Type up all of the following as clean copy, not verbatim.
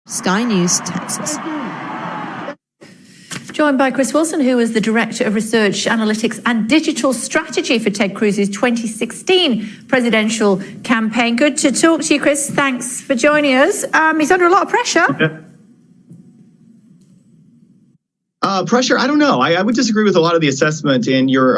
Sky News, Texas. Joined by Chris Wilson, who is the Director of Research, Analytics and Digital Strategy for Ted Cruz's 2016 presidential campaign. Good to talk to you, Chris. Thanks for joining us. He's under a lot of pressure. Pressure? I don't know. I would disagree with a lot of the assessment in your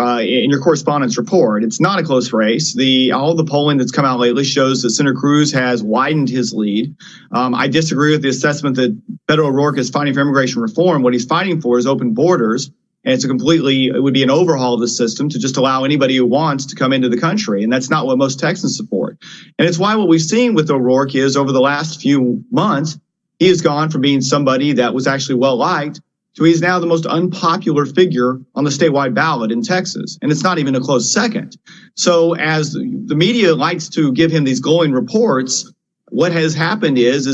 correspondence report. It's not a close race. All the polling that's come out lately shows that Senator Cruz has widened his lead. I disagree with the assessment that Beto O'Rourke is fighting for immigration reform. What he's fighting for is open borders, and it would be an overhaul of the system to just allow anybody who wants to come into the country, and that's not what most Texans support. And it's why what we've seen with O'Rourke is over the last few months, he has gone from being somebody that was actually well-liked so he's now the most unpopular figure on the statewide ballot in Texas, and it's not even a close second. So as the media likes to give him these glowing reports, what has happened is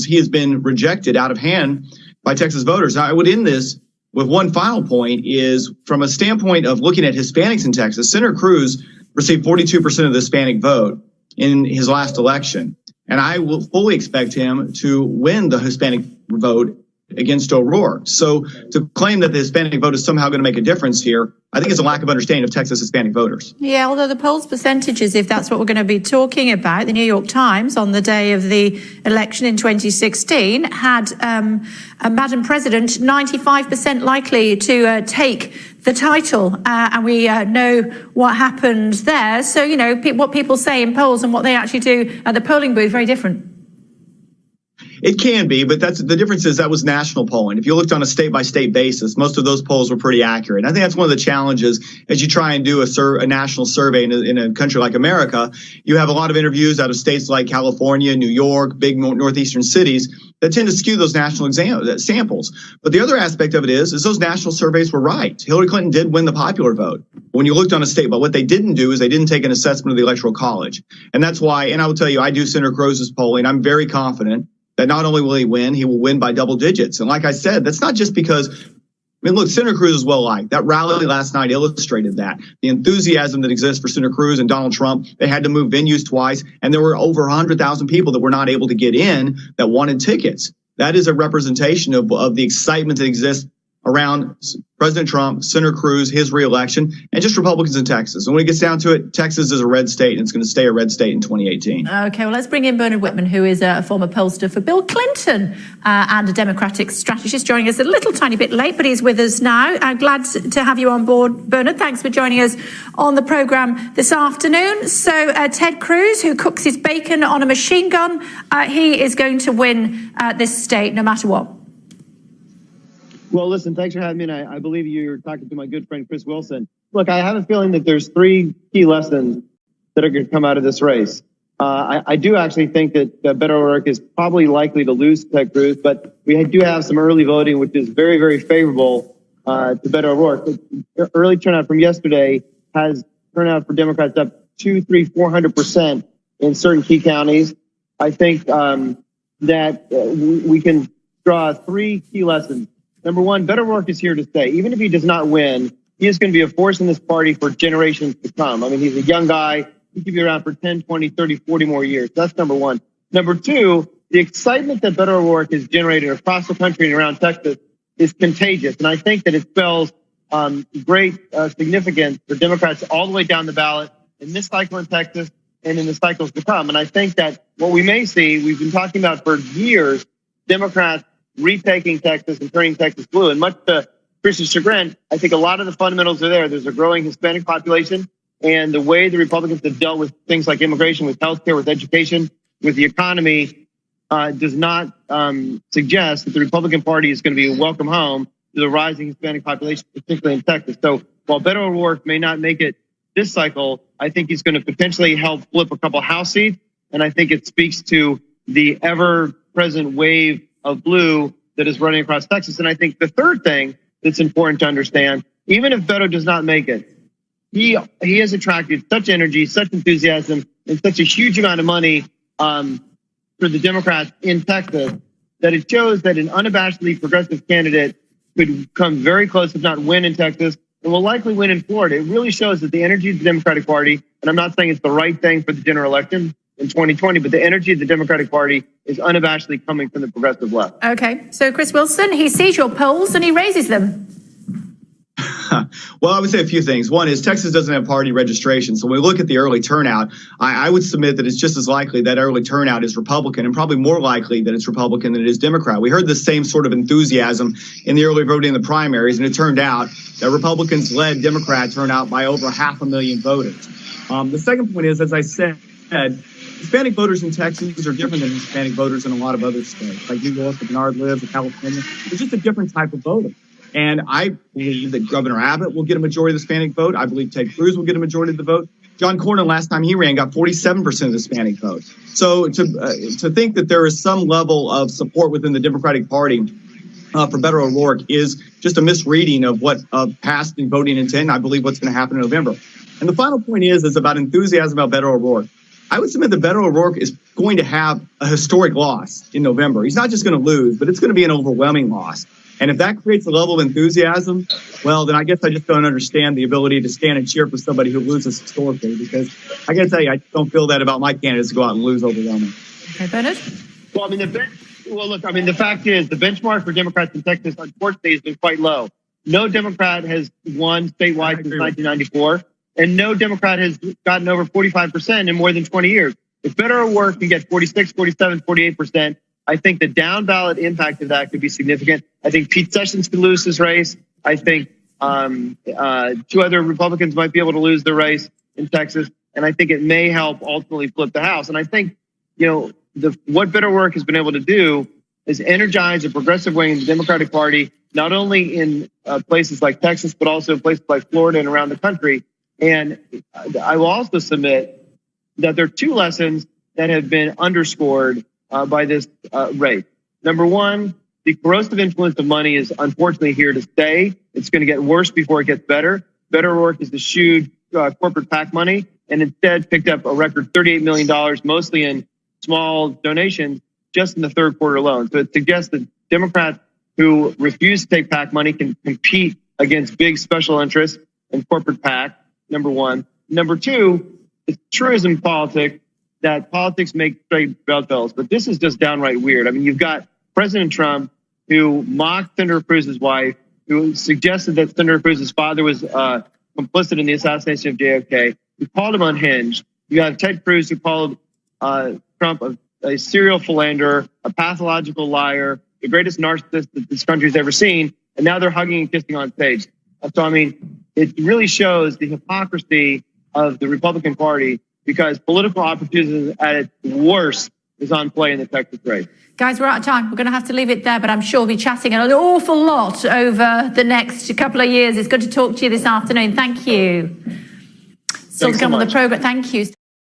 he has been rejected out of hand by Texas voters. Now, I would end this with one final point is from a standpoint of looking at Hispanics in Texas, Senator Cruz received 42% of the Hispanic vote in his last election, and I will fully expect him to win the Hispanic vote against O'Rourke. So to claim that the Hispanic vote is somehow going to make a difference here, I think it's a lack of understanding of Texas Hispanic voters. Yeah, although the polls percentages, if that's what we're going to be talking about, the New York Times on the day of the election in 2016 had Madam President 95% likely to take the title, and we know what happened there. So, you know, what people say in polls and what they actually do at the polling booth, very different. It can be, but the difference is that was national polling. If you looked on a state-by-state basis, most of those polls were pretty accurate. And I think that's one of the challenges as you try and do a national survey in a country like America. You have a lot of interviews out of states like California, New York, big northeastern cities that tend to skew those national samples. But the other aspect of it is those national surveys were right. Hillary Clinton did win the popular vote. When you looked on a state, but what they didn't do is they didn't take an assessment of the Electoral College. And that's why, and I will tell you, I do Senator Cruz's polling. I'm very confident that not only will he will win by double digits. And like I said, that's not just because, look, Senator Cruz is well-liked. That rally last night illustrated that. The enthusiasm that exists for Senator Cruz and Donald Trump, they had to move venues twice, and there were over 100,000 people that were not able to get in that wanted tickets. That is a representation of the excitement that exists around President Trump, Senator Cruz, his reelection, and just Republicans in Texas. And when it gets down to it, Texas is a red state, and it's going to stay a red state in 2018. Okay, well, let's bring in Bernard Whitman, who is a former pollster for Bill Clinton and a Democratic strategist, joining us a little tiny bit late, but he's with us now. Glad to have you on board, Bernard. Thanks for joining us on the programme this afternoon. So Ted Cruz, who cooks his bacon on a machine gun, he is going to win this state no matter what. Well, listen, thanks for having me. And I believe you're talking to my good friend, Chris Wilson. Look, I have a feeling that there's three key lessons that are going to come out of this race. I do actually think that Beto O'Rourke is probably likely to lose Ted Cruz, but we do have some early voting, which is very, very favorable to Beto O'Rourke. Early turnout from yesterday has turnout for Democrats up 400% in certain key counties. I think that we can draw three key lessons. Number one, Beto O'Rourke is here to stay. Even if he does not win, he is going to be a force in this party for generations to come. I mean, he's a young guy. He could be around for 10, 20, 30, 40 more years. That's number one. Number two, the excitement that Beto O'Rourke has generated across the country and around Texas is contagious. And I think that it spells great significance for Democrats all the way down the ballot in this cycle in Texas and in the cycles to come. And I think that what we may see, we've been talking about for years, Democrats retaking Texas and turning Texas blue. And much to Chris's chagrin, I think a lot of the fundamentals are there. There's a growing Hispanic population, and the way the Republicans have dealt with things like immigration, with healthcare, with education, with the economy does not suggest that the Republican Party is going to be a welcome home to the rising Hispanic population, particularly in Texas. So while Beto O'Rourke may not make it this cycle, I think he's going to potentially help flip a couple House seats. And I think it speaks to the ever-present wave of blue that is running across Texas. And I think the third thing that's important to understand, even if Beto does not make it, he has attracted such energy, such enthusiasm, and such a huge amount of money for the Democrats in Texas that it shows that an unabashedly progressive candidate could come very close, if not win in Texas, and will likely win in Florida. It really shows that the energy of the Democratic Party, and I'm not saying it's the right thing for the general election, in 2020. But the energy of the Democratic Party is unabashedly coming from the progressive left. Okay, so Chris Wilson, he sees your polls and he raises them. Well, I would say a few things. One is Texas doesn't have party registration. So when we look at the early turnout, I would submit that it's just as likely that early turnout is Republican, and probably more likely that it's Republican than it is Democrat. We heard the same sort of enthusiasm in the early voting in the primaries, and it turned out that Republicans led Democrat turnout by over 500,000 voters. The second point is, as I said, Hispanic voters in Texas are different than Hispanic voters in a lot of other states, like New York, where Bernard lives, or California. It's just a different type of voter. And I believe that Governor Abbott will get a majority of the Hispanic vote. I believe Ted Cruz will get a majority of the vote. John Cornyn, last time he ran, got 47% of the Hispanic vote. So to think that there is some level of support within the Democratic Party for Beto O'Rourke is just a misreading of what past in voting intent. I believe what's going to happen in November. And the final point is about enthusiasm about Beto O'Rourke. I would submit that Beto O'Rourke is going to have a historic loss in November. He's not just going to lose, but it's going to be an overwhelming loss. And if that creates a level of enthusiasm, well, then I guess I just don't understand the ability to stand and cheer for somebody who loses historically, because I got to tell you, I don't feel that about my candidates to go out and lose overwhelmingly. Okay, Bernard? Well, the fact is the benchmark for Democrats in Texas, unfortunately, has been quite low. No Democrat has won statewide since 1994, and no Democrat has gotten over 45% in more than 20 years. If Beto O'Rourke can get 46, 47, 48%, I think the down ballot impact of that could be significant. I think Pete Sessions could lose his race. I think 2 other Republicans might be able to lose their race in Texas. And I think it may help ultimately flip the House. And I think, what Beto O'Rourke has been able to do is energize a progressive wing in the Democratic Party, not only in places like Texas, but also places like Florida and around the country. And I will also submit that there are 2 lessons that have been underscored by this race. Number one, the corrosive influence of money is unfortunately here to stay. It's going to get worse before it gets better. Beto O'Rourke has eschewed corporate PAC money and instead picked up a record $38 million, mostly in small donations, just in the third quarter alone. So it suggests that Democrats who refuse to take PAC money can compete against big special interests and corporate PAC, number one. Number two, it's truism politics that politics make straight bedfellows, but this is just downright weird. I mean, you've got President Trump, who mocked Senator Cruz's wife, who suggested that Senator Cruz's father was complicit in the assassination of JFK, who called him unhinged. You have Ted Cruz, who called Trump a serial philanderer, a pathological liar, the greatest narcissist that this country's ever seen, and now they're hugging and kissing on stage. So, I mean, it really shows the hypocrisy of the Republican Party, because political opportunism at its worst is on play in the Texas race. Guys, we're out of time. We're going to have to leave it there, but I'm sure we'll be chatting an awful lot over the next couple of years. It's good to talk to you this afternoon. Thank you. Still to come on the program. Thank you.